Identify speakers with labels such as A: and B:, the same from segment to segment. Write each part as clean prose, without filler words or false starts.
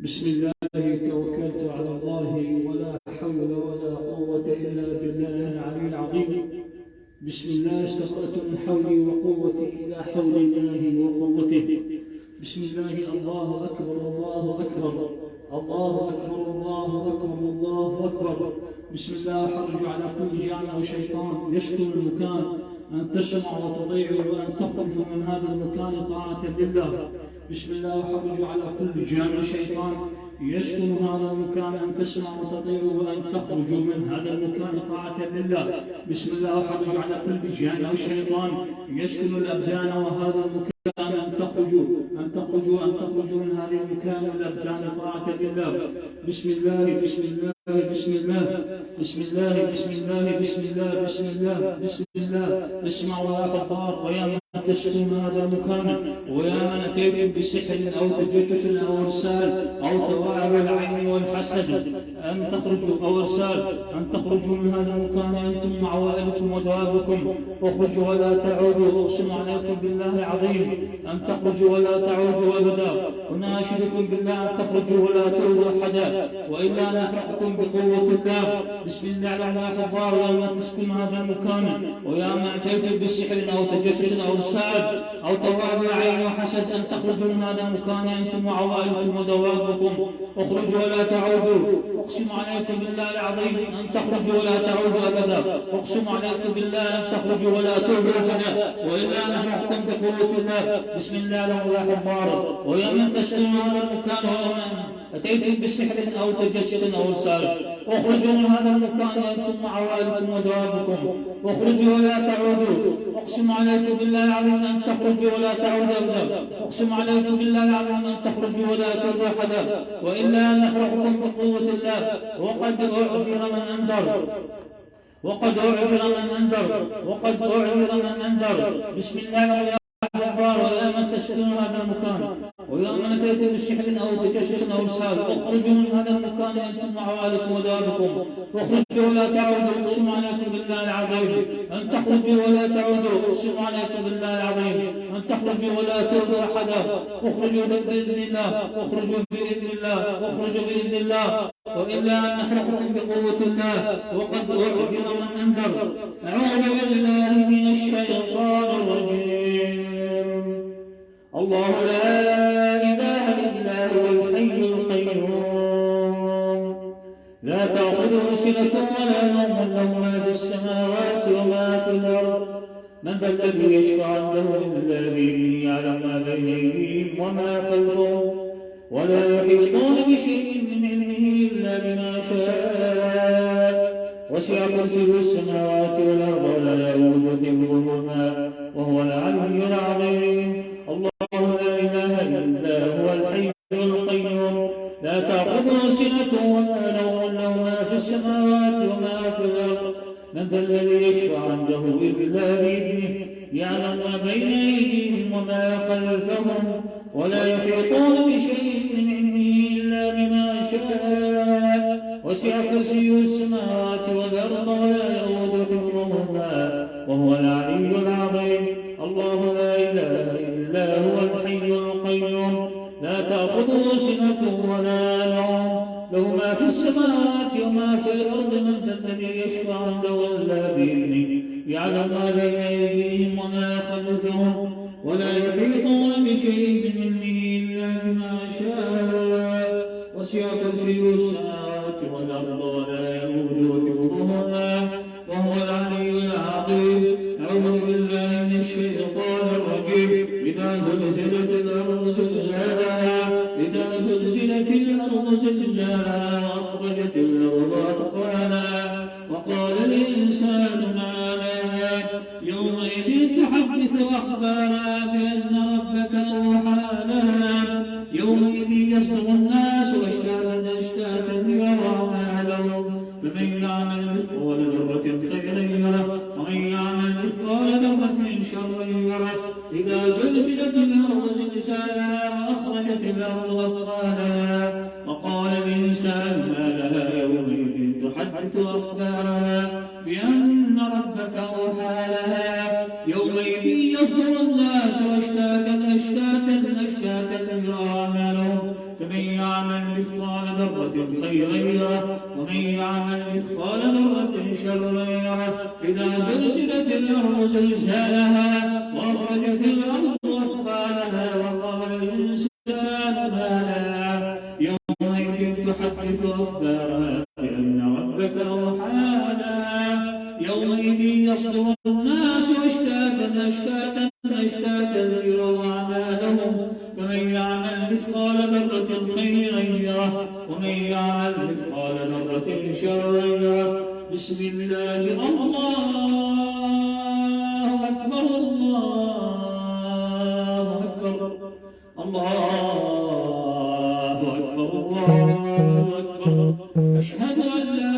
A: بسم الله توكلت على الله ولا حول ولا قوة إلا بالله العلي العظيم. بسم الله استطعت من حولي وقوتي إلى حول الله وقوته. بسم الله. الله أكبر الله أكبر الله أكبر الله أكبر الله أكبر. بسم الله. حرج على كل جان وشيطان يسكن المكان أن تسمع وتطيع وأن تخرج من هذا المكان طاعة لله. بسم الله. حرج على كل جان وشيطان يسكن هذا المكان أن تسمع وتطيع وأن تخرج من هذا المكان طاعة لله. بسم الله. حرج على كل جان وشيطان يسكن الأبدان وهذا المكان أن تخرجوا من هذا المكان والأبدان طاعة لله. بسم الله بسم الله بسم الله بسم الله بسم الله بسم الله بسم الله بسم الله. اسمعوا يا غفار ويا من تسكن هذا المكان ويا من أتيتم بسحر أو تجسس أو إرسال أو تضاعف العين والحسد أن تخرجوا أو إرسال أن تخرجوا من هذا المكان أنتم وعوائلكم ودوابكم. اخرجوا ولا تعودوا. أقسم عليكم بالله العظيم أن تخرجوا ولا تعودوا أبدا. وناشدكم بالله أن تخرجوا ولا تعودوا أحدا وإلا نحرقكم بقوة الله. بسم الله. على غفار يا من تسكن هذا المكان ويا من أتيتم بسحر أو تجسس أو إرسال أو تضاعف العين وحسد أن تخرجوا من هذا المكان أنتم وعوائلكم ودوابكم. اخرجوا ولا تعودوا. أقسم عليكم بالله العظيم أن تخرجوا ولا تعودوا أبدا. أقسم عليكم بالله أن تخرجوا ولا تعودوا أبدا وإلا نحرقكم بقوة الله. بسم الله. يا غفار ويا من تسكن هذا المكان ويا من أتيتم بسحر أو تجسس أو إرسال اخرجوا من هذا المكان أنتم وعوائلكم ودوابكم. اخرجوا ولا تعودوا. أقسم عليكم بالله العظيم أن تخرجوا ولا تعودوا أبدا. أقسم عليكم بالله العظيم أن تخرجوا ولا تعودوا أحدا وإلا نحرقكم بقوة الله. وقد أعذر من أنذر وقد أعذر من أنذر. بسم الله. يا غفار ويا من تسكن هذا المكان ويا من أتيتم بسحر أو تجسس أو إرسال اخرجوا من هذا المكان أنتم وعوائلكم ودوابكم. اخرجوا ولا تعودوا. أقسم عليكم بالله العظيم أن تخرجوا ولا تعودوا. أقسم عليكم بالله العظيم أن تخرجوا ولا تعودوا أحدا. اخرجوا بإذن الله. اخرجوا بإذن الله. اخرجوا بإذن الله وإلا نحرقكم بقوة الله. وقد أعذر من أنذر. أعوذ بالله من الشيطان الرجيم. الله لا إله إلا هو الحي القيوم لا تأخذه سنة ولا نوم له ما في السماوات وما في الأرض. من ذا الذي يشفع عنده إلا بإذنه يعلم ما بين أيديهم وما خلفهم ولا يحيطون بشيء من علمه إلا بما شاء. وسع كرسيه السماوات والأرض ولا يؤوده حفظهما وهو العلي العظيم. الله لا إله إلا هو الحي القيوم لا تأخذه سنة ولا نوم له ما في السماوات وما في الأرض. من ذا الذي يشفع عنده إلا بإذنه يعلم ما بين أيديهم وما خلفهم ولا يحيطون بشيء من علمه إلا بما شاء. وسع كرسيه السماوات والأرض ولا يؤوده حفظهما وهو العلي العظيم. الله لا إله إلا هو الحي القيوم لا تأخذه سنة ولا نوم له ما في السماوات وما في الأرض. من ذا الذي يشفع عنده إلا بإذنه يعلم ما بين أيديهم وما خلفهم ولا يحيطون بشيء من علمه إلا بما شاء. وسع كرسيه السماوات والأرض ولا يؤوده حفظهما وهو العلي العظيم. أعوذ بالله من الشيطان الرجيم. إذا زلزلت الأرض زلزالها وأخرجت الأرض أثقالها وقال الإنسان ما لها يومئذ تحدث أخبارها بأن ربك أوحى لها يومئذ يصدر الناس أشتاتا ليروا أعمالهم. فمن يعمل مثقال ذرة خيرا يره ومن يعمل مثقال ذرة شرا يره. إذا زلزلت الأرض زلزالها وأخرجت الأرض أثقالها وقال الإنسان ما لها يومئذ تحدث أخبارها بأن ربك أوحى لها يومئذ يصدر الناس أشتاتا ليروا أعمالهم. فمن يعمل مثقال ذرة خيرا يره ومن يعمل مثقال ذرة شرا يره. إذا زلزلت الأرض زلزالها وأخرجت الأرض أثقالها وقال الإنسان ما لها يومئذ تحدث أخبارها بأن ربك أوحى لها. يومئذ يصدر الناس أشتاتا ليروا أعمالهم فمن يعمل مثقال ذرة خيرا يره ومن يعمل مثقال ذرة شرا يره. بسم الله. الله أكبر الله أكبر الله أكبر الله أكبر. أشهد أن لا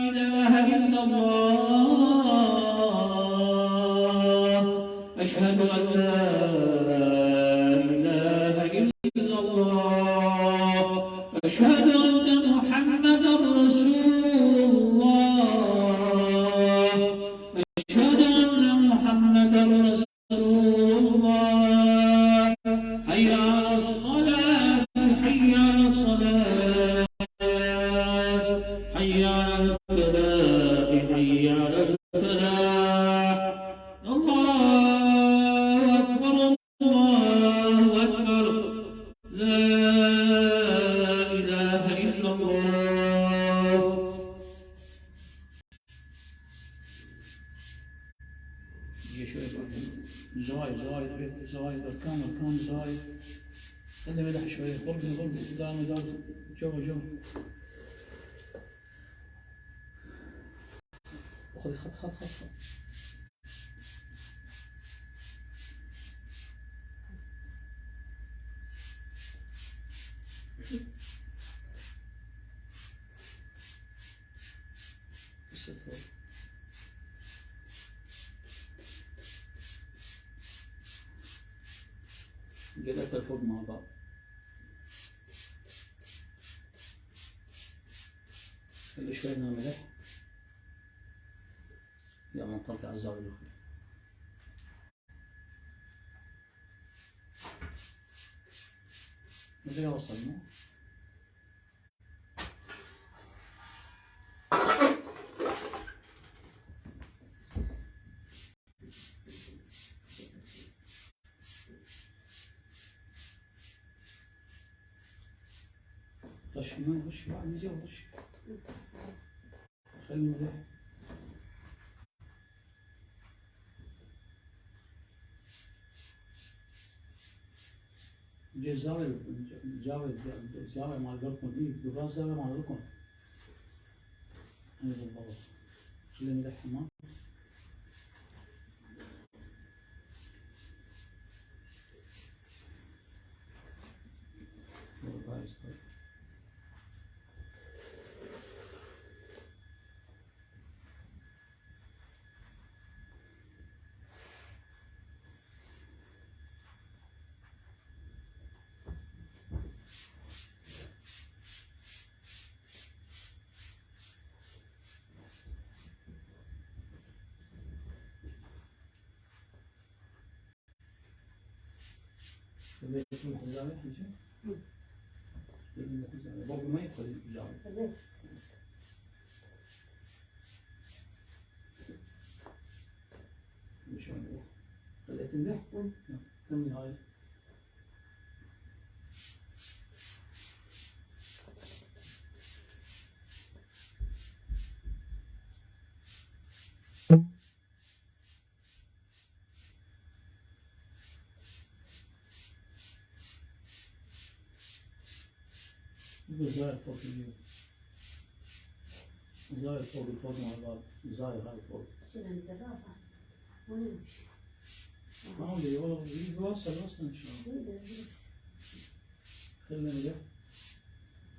A: إله إلا الله أشهد أن لا إله إلا الله أشهد أن محمدا رسول الله أشهد أن محمدا رسول الله. حي على الصلاة حي على الصلاة حي على الفلاح حي على الفلاح. الله أكبر الله أكبر لا إله إلا الله. زوايد أركان زوايد خلي ملح شوية ضربني دام جو خذ خط جلت الفوق مع بعض. خلي شوي من الملح يا من طلع الزاوية الأخرى. متى وصلنا؟ رش ماء رش بعد نجي رش خلي الملح. الزاوية مع البلكون دي بقى الزاوية مع البلكون. هذا بالضبط. خلي الملح كمان. خليت من الزاوية حاجة. برضه ما يدخل الزاوية. شلون خليت الملح؟ كمل هاي. الزايد فوق الزايد فوق مع بعض. الزايد هاي فوق.
B: شنو الزرافة؟ وين نمشي؟
A: ما هو اللي والله يوصل أصلا إن شاء الله. خلينا نرجع.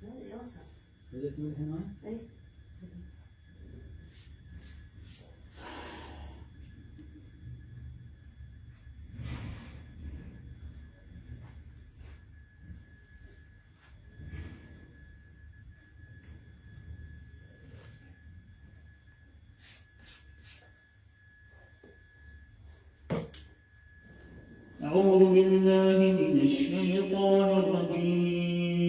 B: لا يوصل.
A: بدأت من هنا؟
B: أي.
A: أعوذ بالله من الشيطان الرجيم.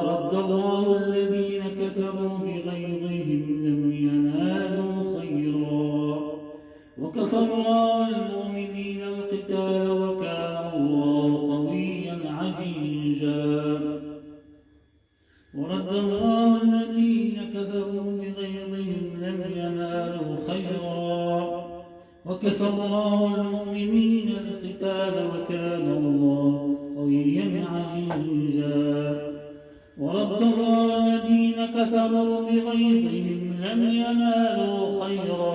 A: ورد الله الذين كفروا بغيظهم لم ينالوا خيرا وكفى الله المؤمنين القتال وكان الله قويا عزيزا ورد الله الذين كفروا بغيظهم لم ينالوا خيرا وكفى الله المؤمنين القتال وكان الله قويا عزيزا ورد الله الذين كفروا بغيظهم لم ينالوا خيرا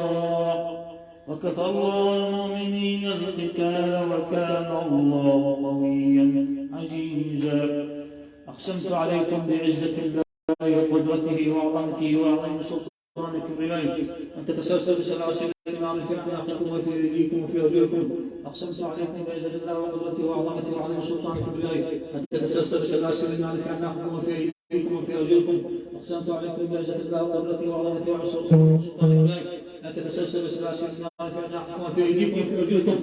A: وكفى الله المؤمنين القتال وكان الله قويا عزيزا أقسمت عليكم بعزة الله وقدرته وعظمته وعظيم سلطان كبريائه أن تتسلسل بسلاسل النار في أعناقكم وفي أيديكم وفي أرجلكم. أقسمت عليكم بعزة الله وقدرته وعظمته وعظيم سلطان كبريائه أن تتسلسل بسلاسل النار في أعناقكم وفي أيديكم وفي أرجلكم. أقسمت عليكم بعزة الله وقدرته وعظمته وعظيم سلطان كبريائه أن تتسلسل بسلاسل النار في أعناقكم وفي أيديكم وفي أرجلكم.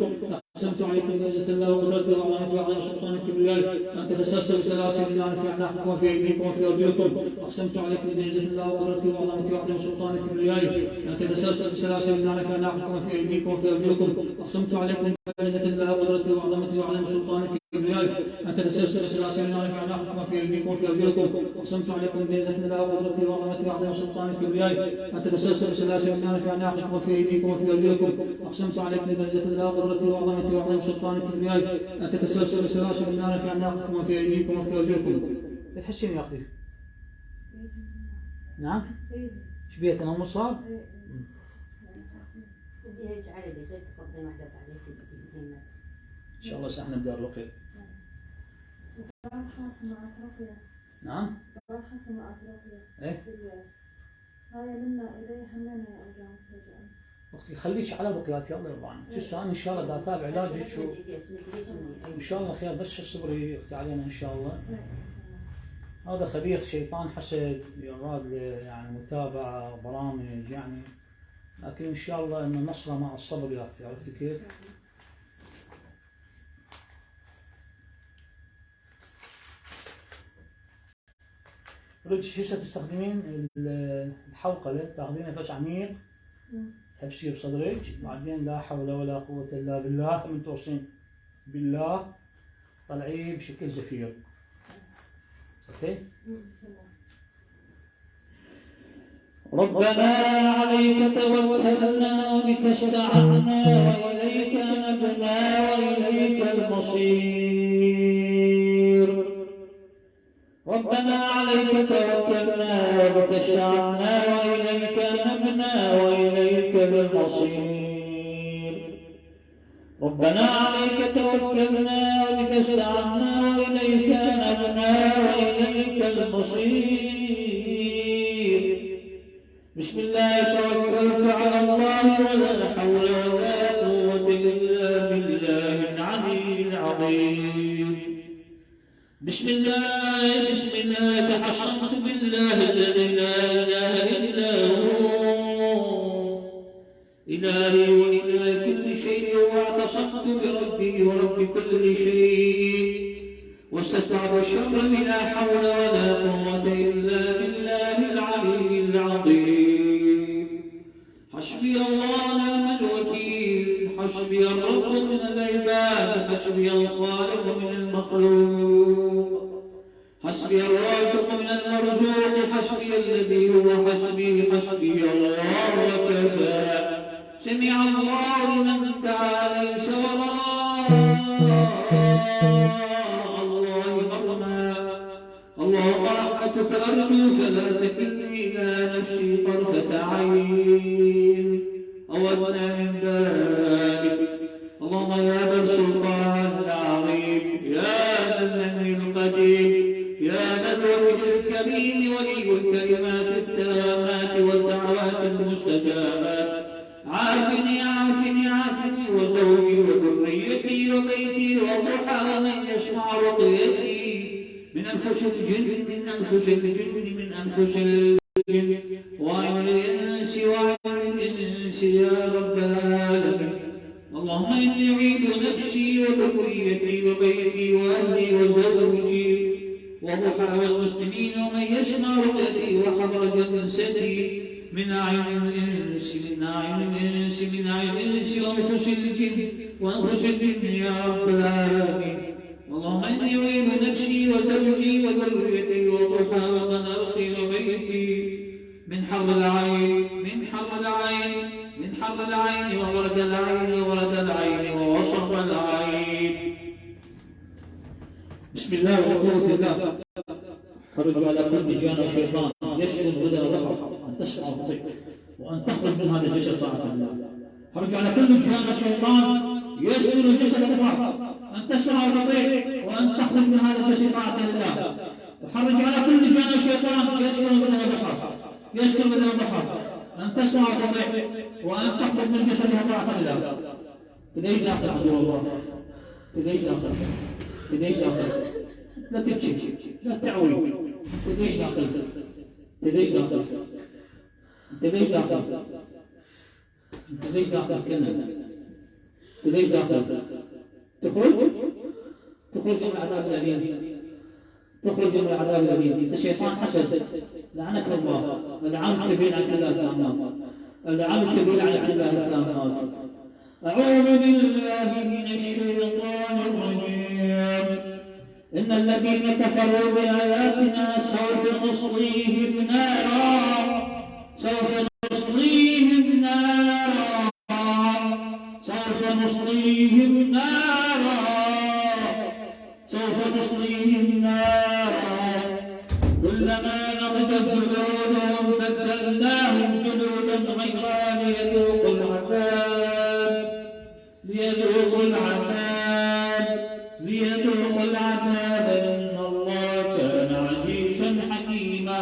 A: أقسمت عليكم بعزة الله وقدرته وعظمته وعظيم سلطان كبريائه أن تتسلسل بسلاسل النار في أعناقكم وفي أيديكم وفي أرجلكم. أقسمت عليكم بعزة الله وقدرته وعظمته وعظيم سلطان كبريائه أن تتسلسل بسلاسل النار في أعناقكم وفي أيديكم وفي أرجلكم. أقسمت عليكم بعزة الله وقدرته وعظمته وعظيم سلطان كبريائه أن تتسلسل بسلاسل النار في أعناقكم وفي أيديكم وفي أرجلكم. أقسمت عليكم بعزة الله وقدرته وعظمته وعظيم سلطان كبريائه أن تتسلسل بسلاسل النار في أعناقكم وفي أيديكم وفي أرجلكم. أقسمت عليكم بعزة الله وقدرته وعظمته وعظيم سلطان كبريائه أن تتسلسل بسلاسل النار في أعناقكم وفي أيديكم وفي أرجلكم. تحسين يا أختي؟ نعم؟ ايش بيها تنمر صار؟ ان شاء الله ساحنا نبدا الرقيه. نعم؟ ايه؟
B: هاي منا اليه همنا ارجع
A: اختي خليك على رقيات يلا يرضى عنك. هسه انا ان شاء الله دا اتابع علاجك ان شاء الله خير بس اصبري يا اختي علينا ان شاء الله. هذا خبيث شيطان حسد يراد يعني متابعة برامج يعني، لكن إن شاء الله إن النصرة مع الصبر يا أختي. عرفتي كيف؟ هسه تستخدمين الحوقلة تاخذين نفس عميق تحبسيه بصدرك، بعدين لا حول ولا قوة إلا بالله من توصين بالله طلعيه بشكل زفير. اوكي. ربنا عليك توكلنا وبك استعنا واليك نبنا واليك المصير. ربنا عليك توكلنا وبك استعنا واليك نبنا واليك المصير. ربنا عليك توكلنا وبك استعنا وإليك نبنا وإليك المصير. بسم الله توكلت على الله ولا حول ولا قوة إلا بالله العلي العظيم. بسم الله تحصنت بالله الذي لا إله إلا هو إلهي وإله كل شيء، واعتصمت بربي ورب كل شيء، واستدفعت الشر بلا حول ولا قوة إلا بالله العلي العظيم. حسبي الله نعم الوكيل، حسبي الرب من العباد، حسبي الخالق من المخلوق، حسبي الرازق من المرزوق، حسبي الذي هو حسبي، حسبي الله وكفى. سمع الله لمن دعا ليس وراء الله أرمى. اللهم رحمتك أرجو فلا تكلني إلى نفسي طرفة عين أو أدنى من ذلك. اللهم يا ذا السلطان العظيم، يا ذا المن القدير، يا ذا الوجه الكريم، ولي الكلمات التامات والدعوات المستجابات، عافني عافني عافني وزوجي وذريتي وبيتي وضحى من يسمع رقيتي من أنفس الجن من أنفس الجن من أنفس الجن وعين الإنس وعين الإنس يا رب العالمين. اللهم إني أعيد نفسي وذريتي وبيتي وأهلي وزوجي وضحى والمسلمين ومن يسمع رؤيتي وحضر جلستي من أعين الإنس ونفوس الجن يا رب العالمين. اللهم إني أريد نفسي وزوجي وذريتي وضحى ومن ألقي وبيتي من حر العين وورد العين ووسط العين. بسم الله وقوة الله. حرج على كل جان شيطان يسلم بدل ظهر أن تسمع وتطيع وأن تخرج من هذا الجسد طاعة الله. حرج على كل جان شيطان يسلم الجسد ظهر أن تسمع وتطيع وأن تخرج من هذا الجسد طاعة الله. وحرج على كل جان شيطان يسلم بدل ظهر أن تسمع وتطيع وأن تخرج من جسدها طاعة الله. تدعي داخل عدو الله، تدعي داخل، لا تبكي، لا تعوي، تدعي داخل، كنا، تدعي داخل، تخرج من العذاب الأليم، أنت شيطان حسد، لعنك الله، العام كبير عن الله التامات. أعوذ بالله من الشيطان الرجيم. إن الذين كفروا بآياتنا سوف نصليهم نارا كلما نضجت جلودهم بدلناهم جلودا غيرها ليذوقوا العذاب إن الله كان عزيزا حكيما.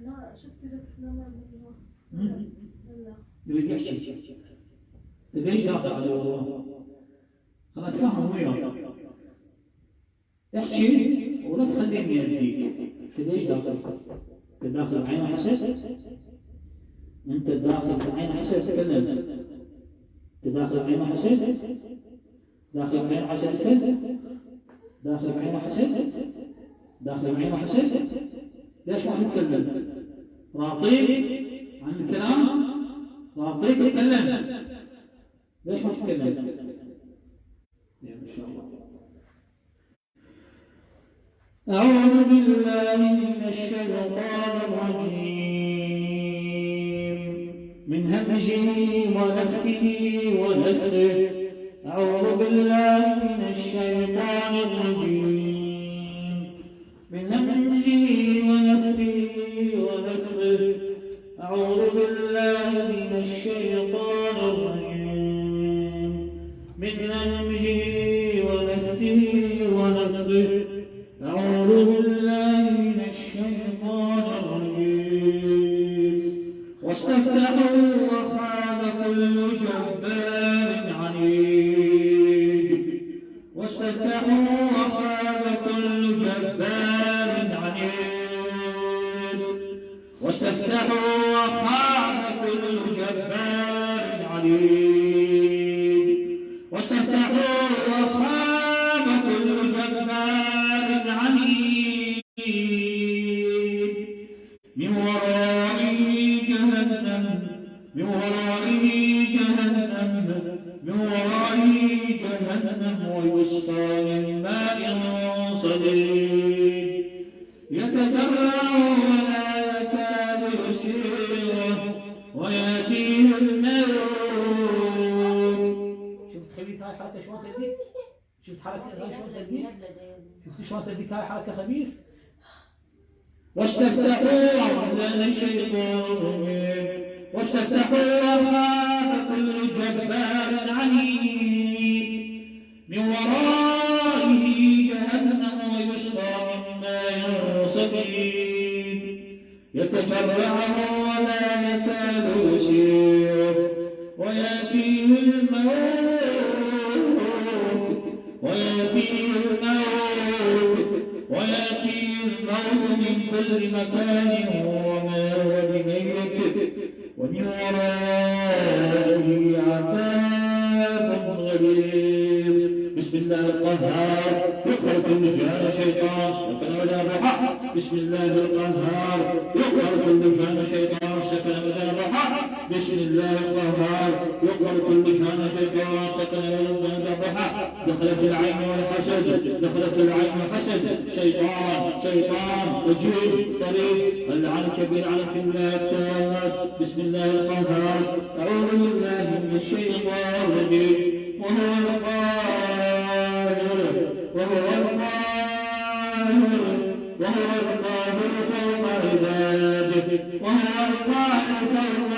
B: لا شفت لما
A: يريد يحكي ليش داخل على الله؟ خلاص فاهم وياك احكي ولا تخليني يديك. ليش داخل؟ انت داخل بعين حسد؟ انت داخل بعين حسد تكلم. انت داخل بعين حسد؟ داخل بعين حسد؟ ليش ما تتكلم؟ راضيك عن الكلام؟ راضيك تتكلم. ليش ما تتكلم؟ ان شاء الله. أعوذ بالله من الشيطان الرجيم من همزه ونفثه ونفثه. أعوذ بالله من الشيطان الرجيم من همزه ونفثه ونفثه. أعوذ بالله من الشيطان الرجيم من همزه ونفثه ونفثه. أعوذ بالله من الشيطان الرجيم. واستفتحوا وخاب كل جبار عنيد. واستفتحوا وخاب كل جبار عنيد. واستفتحوا وخاب كل جبار عنيد. واستفتحوا وخاب كل جبار عنيد. من ورائه جهنم ويسقى من ماء صديد يتجرع ولا يكاد يسيغه ويأتيه الموت. شفت خبيث هاي الحركة شلون تأذيك؟ شفت حركة هاي شلون تأذيك؟ شفت شلون تأذيك هاي حركة خبيث؟ واستفتحوا لأن الشيطان مبين. واستفتحوا وخاب كل جبار عنيد. من ورائه جهنم ويسقى من ماء صديد يتجرعه ولا يكاد يسيغه ويأتيه الموت من كل مكان وما هو بميت ومن ورائه عذاب غليظ. بسم الله القهار. يقرأ كل جان شيطان سكن بدن الروح. بسم الله القهار يقهر كل كان شيطان سكن بدن الروح. بسم الله القهار يقهر كل كان شيطان سكن بدن الروح. دخل في العين والحسد، دخل في العين والحسد شيطان وجيب طريق العنك بلعنة الله التامة. بسم الله القهار أعوذ بالله من الشيطان الرجيم. وهو القاهر فوق عباده، وهو القاهر فوق عباده، وهو القاهر فوق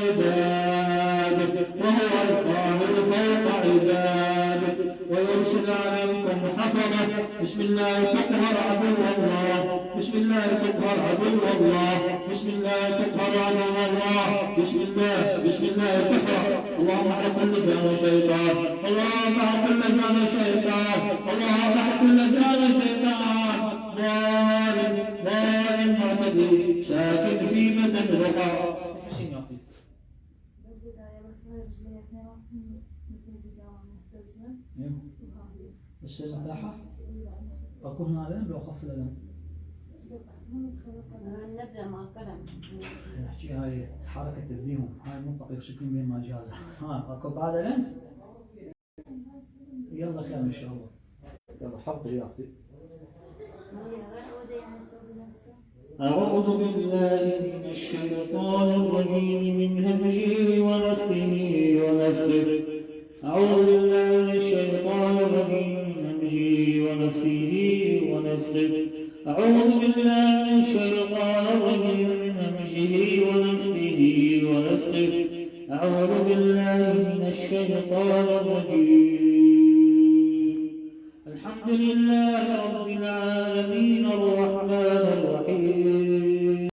A: عباده، وهو القاهر فوق عباده، ويرسل عليكم حفظه. بسم الله تقهر عدو الله، بسم الله تقهر عدو الله، بسم الله تقهر عدو الله، بسم الله تقهر. اللهم احرق كل جان شيطان، اللهم احرق كل جان شيطان، اللهم احرق كل جان شيطان ظالم معتدي ساكن في بدن الرقى. بس المفتاحة أكون هنا لين لو خف لنا
B: نبدأ مع القلم.
A: نحكي هاي حركة تبديهم، هاي المنطقة يمسكون بين ما جازة. أكو بعد لين؟ يلا خير إن شاء الله. يلا حط يا أختي. أعوذ بالله من الشيطان الرجيم من همزه ونفخه ونفخه. أعوذ بالله من الشيطان الرجيم من همزه ونفخه ونفخه. أعوذ بالله من الشيطان الرجيم من همزه ونفخه ونفخه. أعوذ بالله من الشيطان الرجيم. الحمد لله رب العالمين الرحمن الرحيم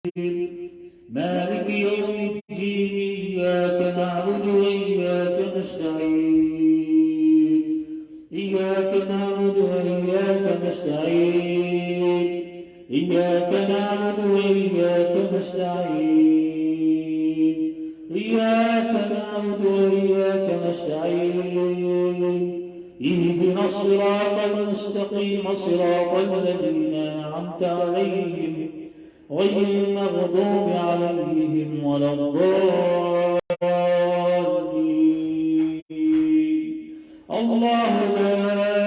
A: مالك يوم الدين. إياك نعبد وإياك نستعين، إياك نعبد وإياك نستعين، إياك نعبد وإياك نستعين، إياك نعبد وإياك نستعين. اهدنا الصراط المستقيم صراط الذين أنعمت عليهم غير المغضوب عليهم ولا الضالين. الله لا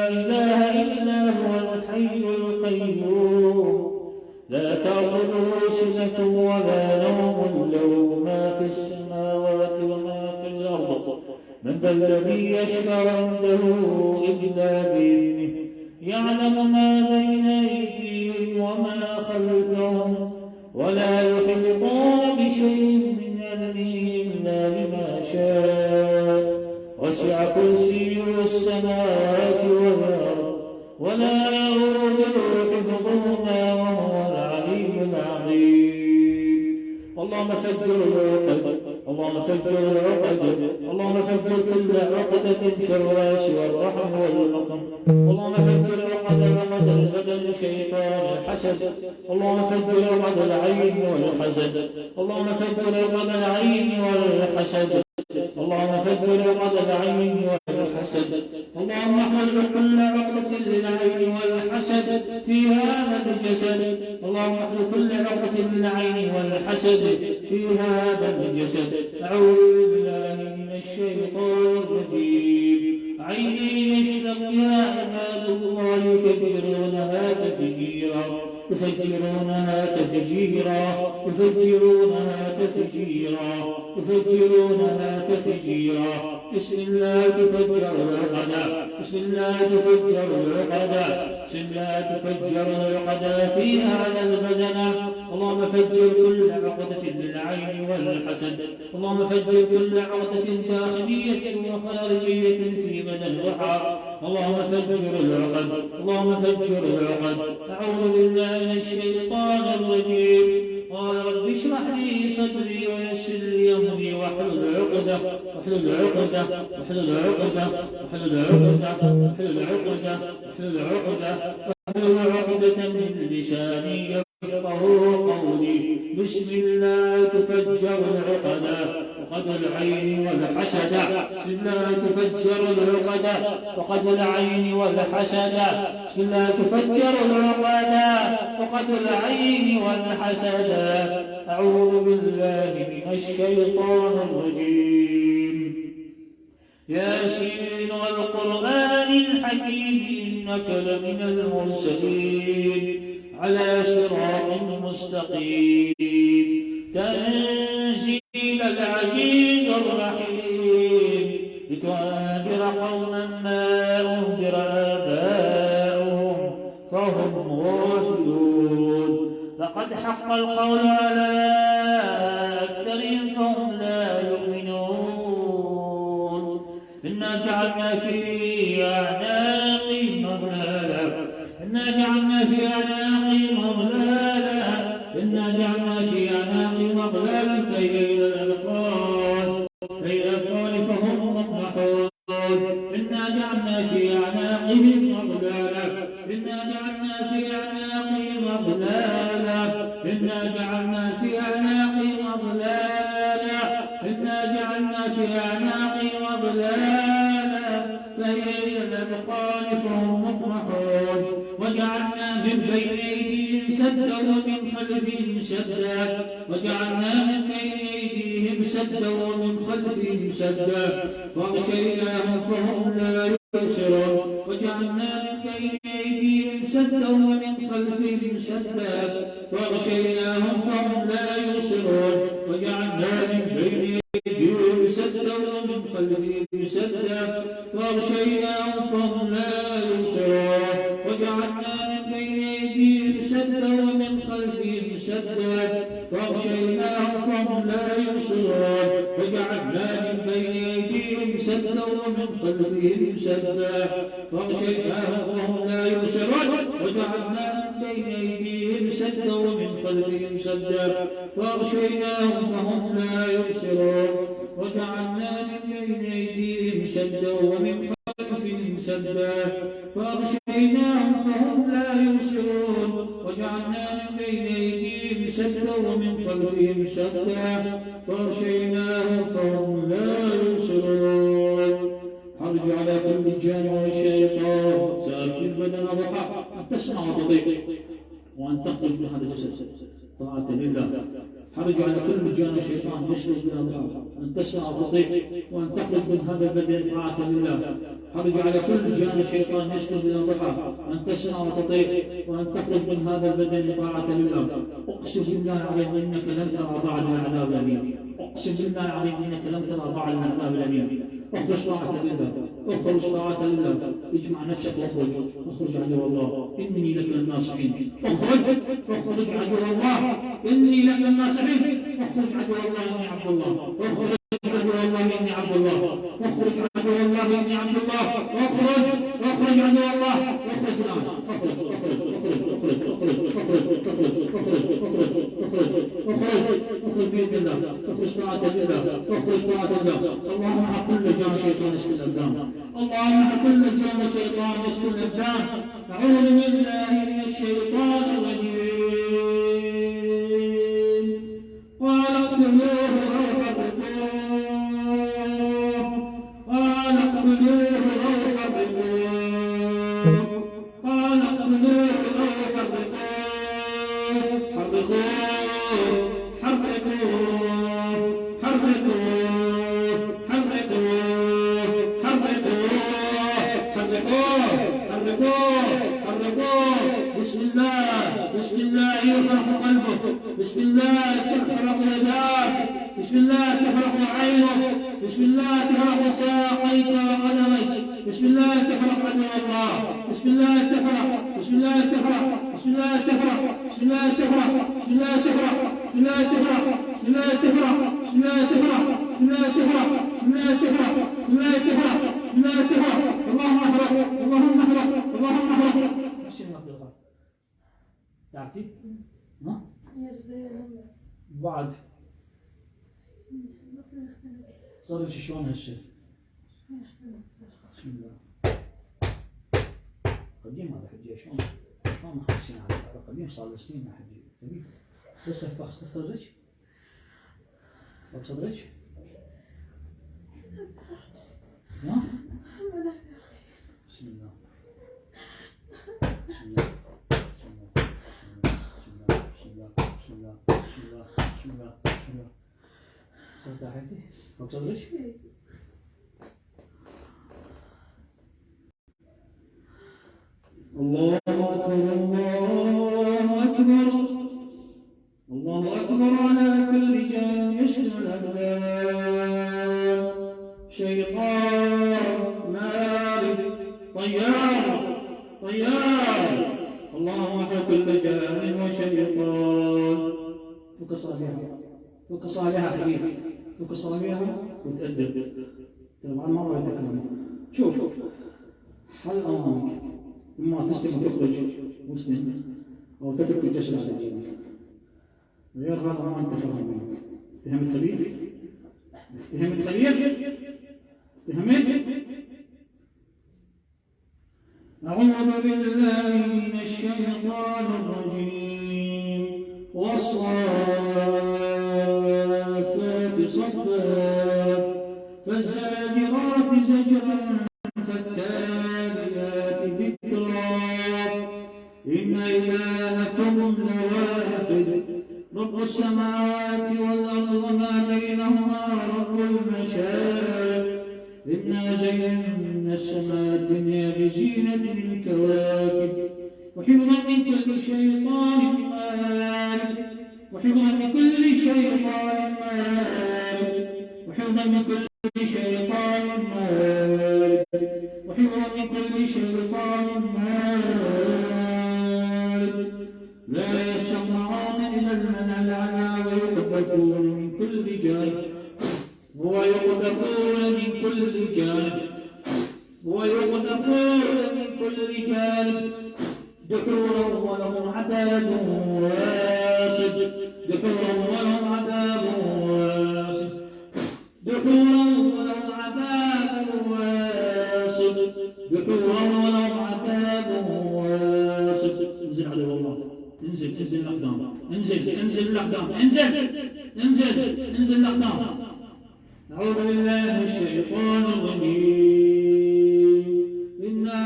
A: إله إلا هو الحي القيوم لا تأخذه سنة ولا نوم له ما في السماوات وما في الأرض. من ذا الذي يشفع عنده إلا بإذنه يعلم ما بين أيديهم وما خلفهم ولا يحيطون بشيء من علمه إلا بما شاء. وسع كرسيه السماوات والأرض ولا يؤوده حفظهما وهو العلي العظيم. اللهم فجر العقد، اللهم فجر العقد، اللهم فجر كل عقدة في الراس والرحم والبطن. اللهم فجر عقد البدن شيطان الحسد. اللهم فجر عقد العين والحسد. اللهم فجر عقد العين والحسد. اللهم فجر عقد العين والحسد. اللهم احفظ كل عقدة للعين والحسد في هذا الجسد. اللهم احفظ كل عقدة للعين والحسد في هذا الجسد. أعوذ بالله من الشيطان الرجيم. عيني يشرب يا عباد الله يفجرونها تفجيرا، يفجرونها تفجيرا، يفجرونها تفجيرا، يفجرونها تفجيرا. بسم الله تفجر العقد، بسم الله تفجر العقد، بسم الله تفجر العقد في هذا البدن. اللهم فجر كل عقدة للعين والحسد. اللهم فجر كل عقدة داخلية وخارجية في بدن الرحى. اللهم فجر العقد، اللهم فجر العقد. أعوذ بالله من الشيطان الرجيم. قال رب اشرح لي صدري ويسر لي أمري واحلل عقدة، واحلل عقدة، واحلل عقدة، واحلل عقدة، واحلل عقدة، واحلل عقدة، واحلل عقدة من لساني يفقهوا قولي. بسم الله تفجر العقدا وقد العين والحسدا بسم الله تفجر العقدا وقد العين والحسدا بسم الله تفجر العقدا وقد العين والحسدا أعوذ بالله من الشيطان الرجيم ياسين والقرآن الحكيم إنك لمن المرسلين على صراط مستقيم تنزيل العزيز الرحيم لتنذر قوما ما أنذر آباؤهم فهم غافلون لقد حق القول على أكثرهم فهم لا يؤمنون إنا جعلنا في أعناقهم أغلالا إنا جعلنا في أعناقهم أغلالا إنا جعلنا في أعناقهم أغلالا كي إلى الأذقان فهم مقمحون إنا جعلنا في أعناقهم أغلالا إنا جعلنا في أعناقهم أغلالا إنا جعلنا في أعناقهم أغلالا إنا جعلنا في أعناقهم أغلالا فهي إلى الأذقان فهم مقمحون وجعلنا من بين أيديهم سدا ومن خلفهم سدا وجعلنا من بين أيديهم سدا ومن خلفهم سدا وغشيناهم فهم لا يبصرون وجعلنا من بين أيديهم سدا ومن خلفهم سدا وغشيناهم فهم لا يبصرون وجعلنا من بين أيديهم سدا ومن خلفهم سدا وغشيناهم فهم لا يبصرون وجعلنا من بين أيديهم سدا ومن خلفهم سدا وغشيناهم فهم لا يبصرون وجعلنا من بين أيديهم سدا ومن خلفهم سدا وغشيناهم فهم لا يبصرون وجعلنا من بين أيديهم سدا ومن خلفهم سدا وغشيناهم فهم لا يبصرون وجعلنا من بين أيديهم سدا ومن خلفهم سدا فأغشيناهم فهم لا يبصرون وجعلنا من بين أيديهم سدا ومن خلفهم سدا فأغشيناهم فهم لا يبصرون حرج على كل جان والشيطان سألقي البدن ضحى أن تسمع وتطيع وأن تخرج من هذا الجسد طاعة لله حرج على كل جان شيطان يشرب بالأضحى أن تسمع وتطيع وأن تخرج من هذا البدن طاعة لله حرج على كل جان شيطان يشرب بالأضحى أن تسمع وتطيع وأن تخرج من هذا البدن طاعة لله أقسم بالله العظيم إنك لن ترى بعد العذاب الأليم أقسم بالله العظيم إنك لن ترى بعد العذاب الأليم اخرج طاعة لله اخرج طاعة لله اجمع نفسك واخرج عدو الله إني لك الناصحين اخرج عدو الله إني لك الناصحين اخرج عدو الله إني عبد الله اخرج عدو الله إني عبد الله اخرج عدو الله إني عبد الله اخرج عدو الله اخرج الآن اخرج بإذن الله اخرج طاعة لله اخرج طاعة لله اللهم حق كل جان شيطان يسكن الأبدان اللهم حق كل جان شيطان يسكن الأبدان أعوذ بالله من الشيطان الرجيم قال اقتلوه أو حرقوه قال اقتلوه أو حرقوه قال اقتلوه أو حرقوه بسم الله يفرح قلبه بسم الله تفرح يداك بسم الله تفرح عينك بسم الله تفرح ساقيك وقدميك بسم الله تفرح عدو الله بسم الله تفرح بسم الله تفرح بسم الله تفرح بسم الله تفرح بسم الله تفرح بسم الله تفرح بسم الله تفرح بسم الله تفرح بسم الله تفرح بسم الله تفرح بسم الله تفرح بسم الله تفرح اللهم احرق اللهم احرق اللهم احرق تعرفي؟ ها؟ بعد صارت شلون هالشيء؟ بسم الله قديم هذا حجي شلون محسين هذا قديم صار له سنين حجي بس تخرج فوق صدرك؟ ها؟ بسم الله. بسم الله. بسم الله. بسم الله. بسم الله. بسم الله. بسم الله. صرت حياتي؟ فوق صدرك؟ الله أكبر. الله أكبر. الله أكبر على كل جان يشهد الأبدان شيطان مارد طيار طيار. الله على كل جان وشيطان. فك صابعها فك صابعها حبيبي فك صابعها وتأدب. طبعا ما راح تكلم. شوف حل أمامك، إما تستلم تخرج مسلم أو تترك الجسد على الجنة. غير هذا ما أنت فاهم. اتهمت خليف؟ اتهمت خليف؟ اتهمت؟ أعوذ بالله من الشيطان الرجيم. والصافات صفا فالزاجرات زجرا فالتاليات ذكرا. إن إلهكم لواحد رب السماوات والأرض وما بينهما رب المشارق. إنا زينا السماء الدنيا بزينة الكواكب وحفظا من كل شيطان مارد وحفظا من كل شيطان مارد وحفظا من كل شيطان مارد وحفظا من كل شيطان مارد. لا يسمعون إلى المنع الأعلى ويقذفون من كل جانب ويقذفون من كل جانب ويقذفون من كل جانب دحورا ولهم عذاب واصب. دحورا ولهم عذاب واصب. دحورا ولهم عذاب واصب. دحورا ولهم عذاب واصب. انزل على الله. انزل انزل الأقدام. انزل انزل الأقدام. انزل انزل انزل الأقدام. أعوذ بالله من الشيطان الرجيم. إنا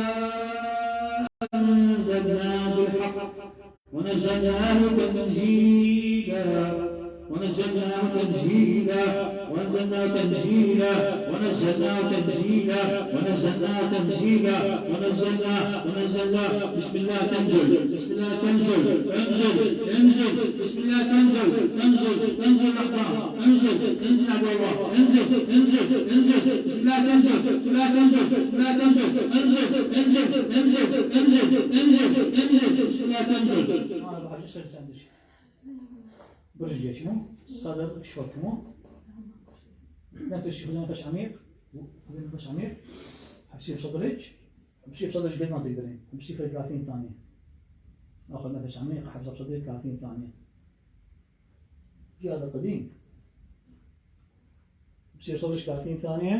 A: أنزلناه بالحق ونزلناه تنزيلا ونزلناه تنزيلا ونزلناه تنزيلا ونزلناه تنزيلا ونزلناه تنزيلا ونزلناه بسم الله تنزل. بسم الله تنزل. انزل انزل بسم الله تنزل. تنزل تنزل الأقدام. انزل انزل عبد الله. انزل انزل انزل بسم الله تنزل. بسم الله تنزل. بسم الله تنزل. انزل انزل انزل انزل انزل انزل بسم الله تنزل. هذا حاجة سندش برجع شنو؟ الصدر شوكمو. نفس نفس عميق. نفس عميق. حبسي بصدرك. حبسي بصدرك قد ما تقدرين. حبسي في 30 ثانية. آخذ نفس عميق. حبسه بصدرك 30 ثانية. هذا قديم. حبسي بصدرك 30 ثانية.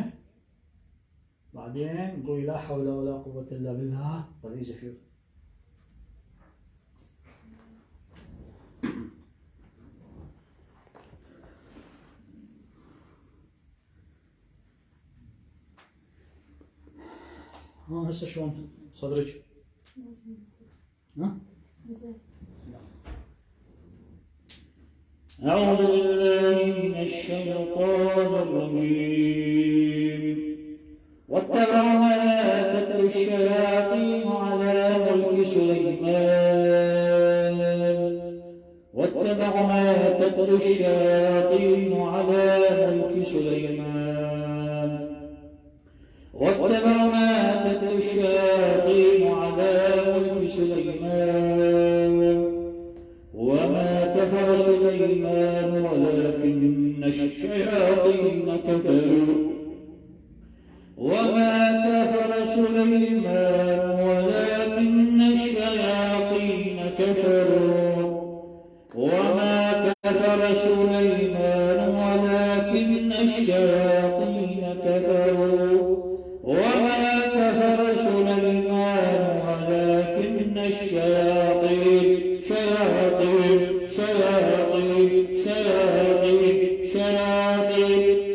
A: بعدين قولي لا حول ولا قوة إلا بالله. طلعي زفير. ها هسه شلون صدرك؟ ها؟ أعوذ بالله من الشيطان الرجيم. واتبعوا ما تتلو الشياطين على ملك سليمان. واتبعوا ما تتلو الشياطين على ملك سليمان. واتبعوا ما تتلو الشياطين على ملك سليمان. وما كفر سليمان ولكن الشياطين كفروا. وما كفر سليمان ولكن الشياطين كفروا. وما كفر سليمان ولكن الشياطين كفروا. وما كفر سليمان ولكن الشياطين شياطين شياطين شياطين شياطين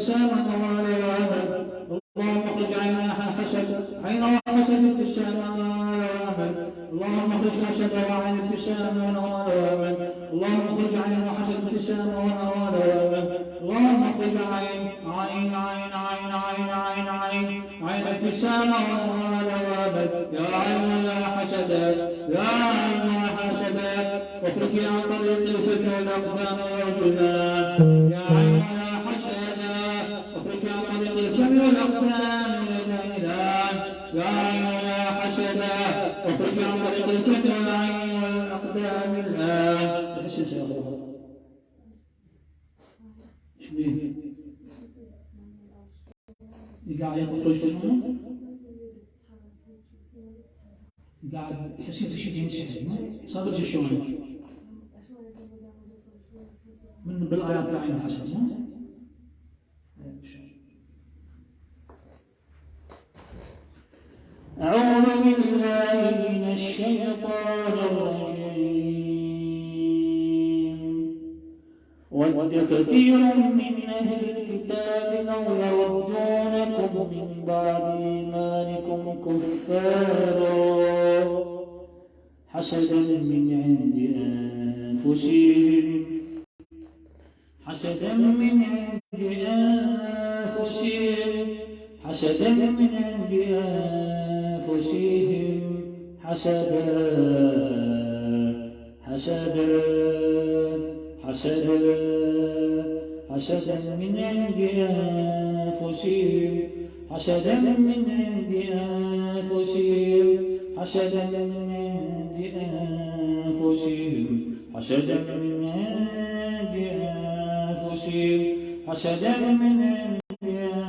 A: ابتساما ومالا وامل. اللهم اخرج عينها حسد عين وحسد ابتساما وامل. اللهم اخرج حسد وعين ابتساما وامل. اللهم اخرج عين وحسد ابتساما وامل. اللهم اخرج عين ابتساما وامل. يا عين يا حسد يا عين يا حسد واخرجي عن طريق الفتن والاقدام والجنان. يا عين يا حسد واخرجي عن طريق الفتن والاقدام والجنان. يا عين يا حسد واخرجي عن طريق الفتن والاقدام الان. احسس يا الله. قاعد يخرج منه قاعد تحسين في شيء ينسحب صدر شلون من بالايات العين الحسن. أعوذ بالله من الشيطان الرجيم. ود كثير من أهل الكتاب لو يردونكم من بعد إيمانكم كفارا حسدا من عند أنفسهم حسدا من عند أنفسهم حسدا من عند أنفسهم حسدا من عند أنفسهم حسدا من عند أنفسهم حسدا من عند أنفسهم حسدا من عند أنفسهم حسدا من عند أنفسهم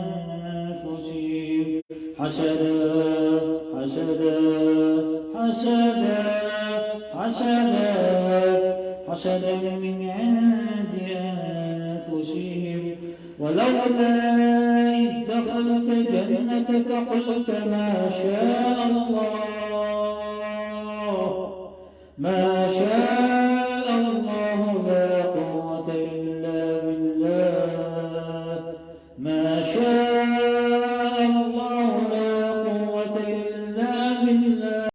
A: حسدا من عند أنفسهم. ولولا إذ دخلت جنتك قلت ما شاء الله لا قوة إلا بالله. ما شاء الله لا قوة إلا بالله.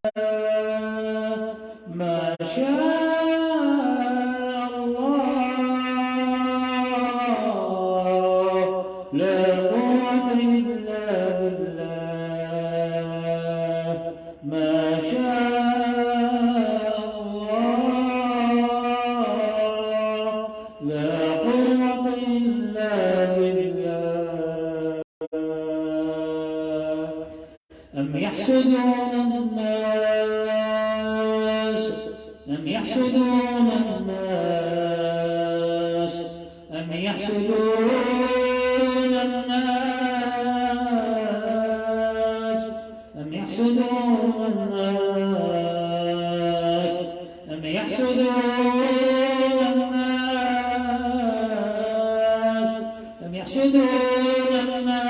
A: ما شاء لا قوة إلا بالله. ما شاء الله لا قوة إلا بالله. أم يحسدون الناس أم يحسدون الناس أم يحسدون الناس أم يحسدون الناس أم يحسدون الناس أم يحسدون الناس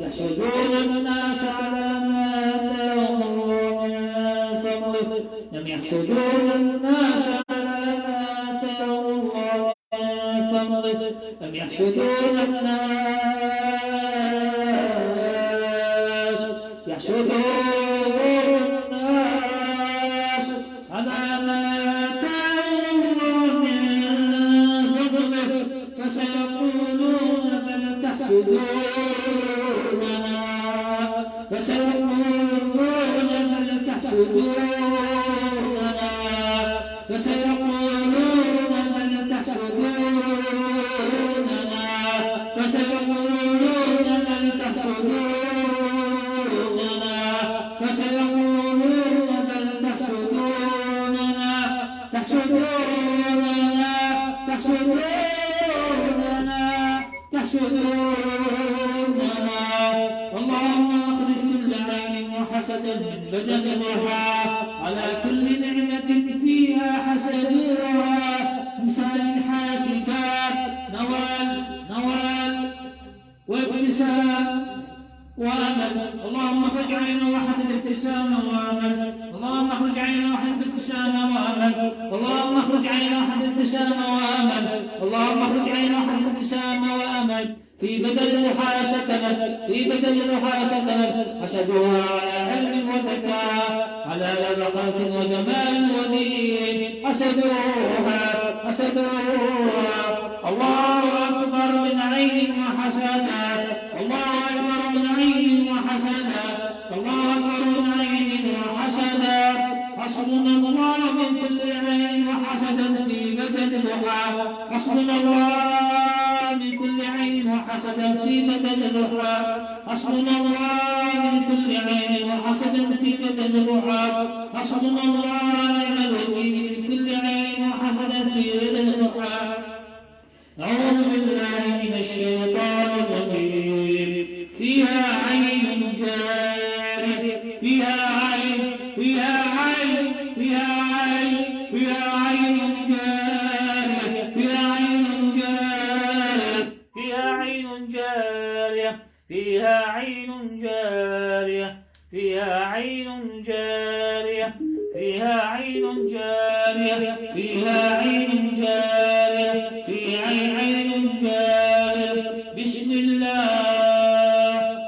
A: يحسدون الناس على ما آتاهم الله من فضله. أم يحسدون الناس على ما آتاهم الله من فضله. أم يحسدون الناس يحسدون الناس على ما آتاهم الله من فضله. فسيقولون بل تحسدوننا فسيقولون بل تحسدوننا فسيقولون بل تحسدوننا فسيقولون بل تحسدوننا فسيقولون بل تحسدوننا تحسدوننا تحسدوننا. اللهم اخرج كل عين وحسد من بزغها على كل نعمة فيها حسدوها نساء الحاسدات نوال وابتسام وامل. اللهم اخرج عينا وحسد ابتساما وامل. اللهم اخرج عينا وحسد ابتساما وامل. اللهم اخرج عينا وحسد ابتساما وامل. اللهم اخرج عينا وحسد وجمال ودين حسدوها الله أكبر من عين وحسدات، الله أكبر من عين وحسدات، الله أكبر من عين وحسدات. حسبنا الله من كل عين وحسد في بدن الدعاء، حسبنا الله من كل عين وحسد في بدن الدعاء، حسبنا الله من كل عين وحسد في بدن الدعاء، حسبنا الله نعم الوكيل من كل عين وحسد في بدن الدعاء. أعوذ بالله من الشيطان الرجيم. فيها عين جارية، فيها عين، فيها عين، فيها عين، فيها عين جارية، فيها عين جارية، فيها عين جارية، فيها عين جارية، فيها عين جارية، فيها عين جارية، فيها عين جارية، في عين جارية. بسم الله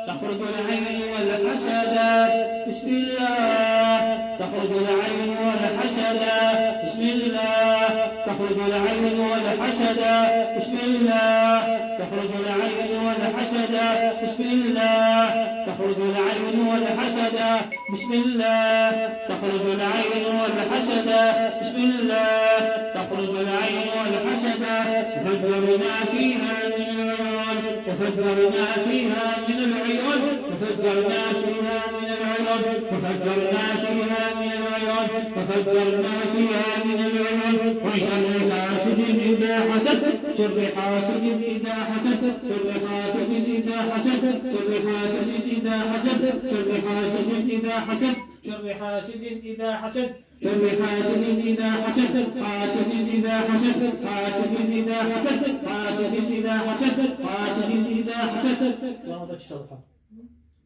A: تخرج العين والحسدات، بسم الله تخرج العين والحسدات، بسم الله تخرج العين والحسدات، بسم الله تخرج العين والحسدات، بسم الله تخرج العين والحسدات، بسم الله تخرج العين والحسدات، بسم الله تخرج العين والحسدات. وفجرنا فيها من العيون، وفجرنا فيها من العيون، وفجرنا فيها من العيون، وفجرنا فيها من العيون، وفجرنا فيها من العيون. وشر حاسد إذا حسد، شر حاسد إذا حسد، شر حاسد إذا حسد، شر حاسد إذا حسد، شر حاسد إذا حسد، شر حاسد إذا حسد، شر حاسد إذا حسد، حاسد إذا حسد، حاسد إذا حسد، حاسد إذا حسد، حاسد إذا حسد. شلون بدك تشرحها؟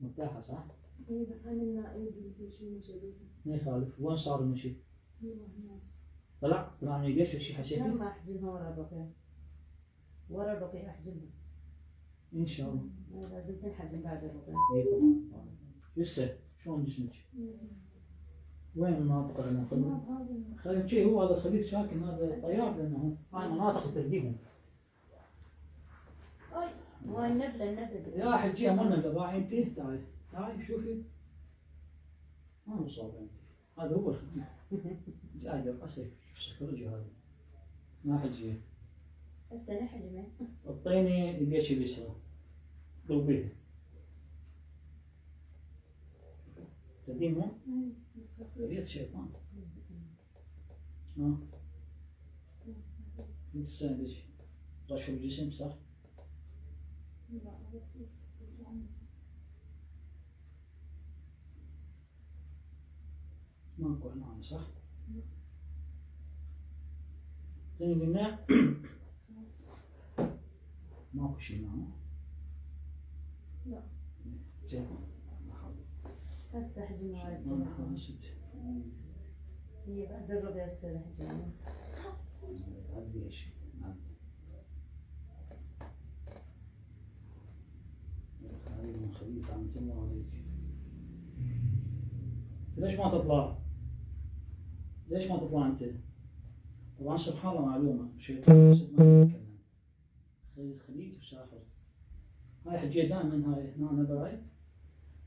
A: مرتاحة صح؟
B: اي بس عملنا ايدي في شيء مشابه.
A: ما يخالف. وين صار المشي؟ طلع من ايديك شو حسيتي؟
C: لما احجمها ورا الرقية، ورا الرقية احجمها
A: ان شاء الله.
C: لازم تنحجم بعد الرقية.
A: اي طبعا. لسه شلون جسمك؟ وين المناطق اللي خلينا شيء هو هذا الخليج ساكن هذا طيار لانه هاي مناطق ترقيهم.
C: هاي النبلة
A: يا حجيها مالنا الذباح انت تعالي شوفي ما مصاب انت هذا هو الخدمة. جاي راسك شكل هذا ما حجيه.
C: هسه نحجمه.
A: اعطيني يديك اليسرى ضربيه قديمه ريت شيطان. ها انت ساندج رشف الجسم صح؟ ماكو نعم صح؟ ثاني قلنا ماكو شيء نعم؟
B: لا
A: زين
C: هسه احجمها على
A: ما
C: الجنب.
A: حاسد
C: هي بعد الرقية هسه احجمها.
A: تعدي ايش؟ هذه من خليط عم تمر عليك. ليش ما تطلع؟ ليش ما تطلع انت؟ طبعا سبحان الله معلومة شيطان الحسد ما يتكلم. خليج وساحر. هاي حجية دائما هاي هنا بعيد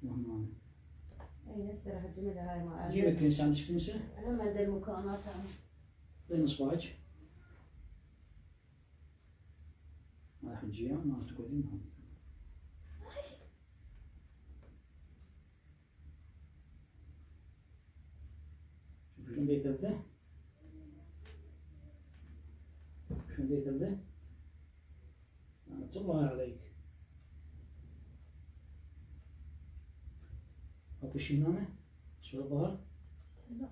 A: وهنا.
C: اي هسه راح احجم لها هاي مع
A: جيبك كنسة عندك كنسة؟
C: اهم عند المكونات هاي.
A: اعطيني اصبعك. هاي حجية ما تقعدين هون. شلون دي تبدا؟ شلون دي تبدا؟ لعنة الله عليك. اكو شي هنا؟ شو الظهر؟
B: لا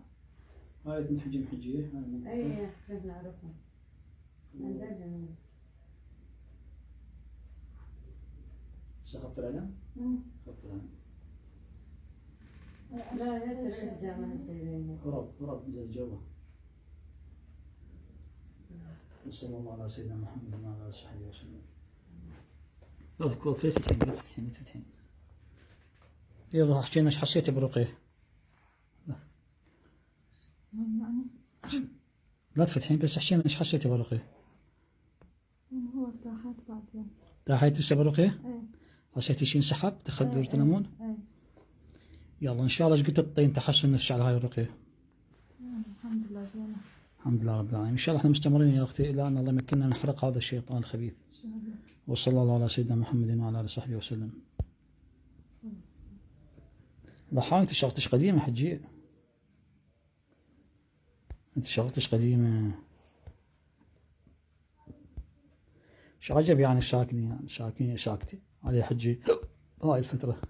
A: هاي تنحجم حجية هاي مو
C: اي كيف نعرفها؟ عندنا
A: خف العلم؟ خف العلم.
C: لا هسه الحجامة هسه يبين هسه.
A: هرب نزل جوا. صلى الله على سيدنا محمد وعلى اله وصحبه وسلم. اذكر فتحين يلا حكينا ايش حسيت برقيه؟
B: يعني
A: لا تفتحين بس احكي لنا ايش حسيتي بالرقية؟
B: هو ارتاحت بعدين.
A: ارتاحيتي هسه بالرقية؟
B: ايه
A: حسيتي شي انسحب تخدر تنمون؟
B: ايه
A: يلا ان شاء الله ايش قد تطين تحسن نفسي على هاي الرقية.
B: الحمد لله زينة.
A: الحمد لله رب العالمين. ان شاء الله احنا مستمرين يا اختي الى ان الله يمكننا نحرق هذا الشيطان الخبيث.
B: ان شاء الله.
A: وصلى الله على سيدنا محمد وعلى اله وصحبه وسلم. ضحاي انت شغلتش قديمة حجية. انت شغلتش قديمة. شو عجب يعني ساكنين ساكتين علي حجي هاي الفترة.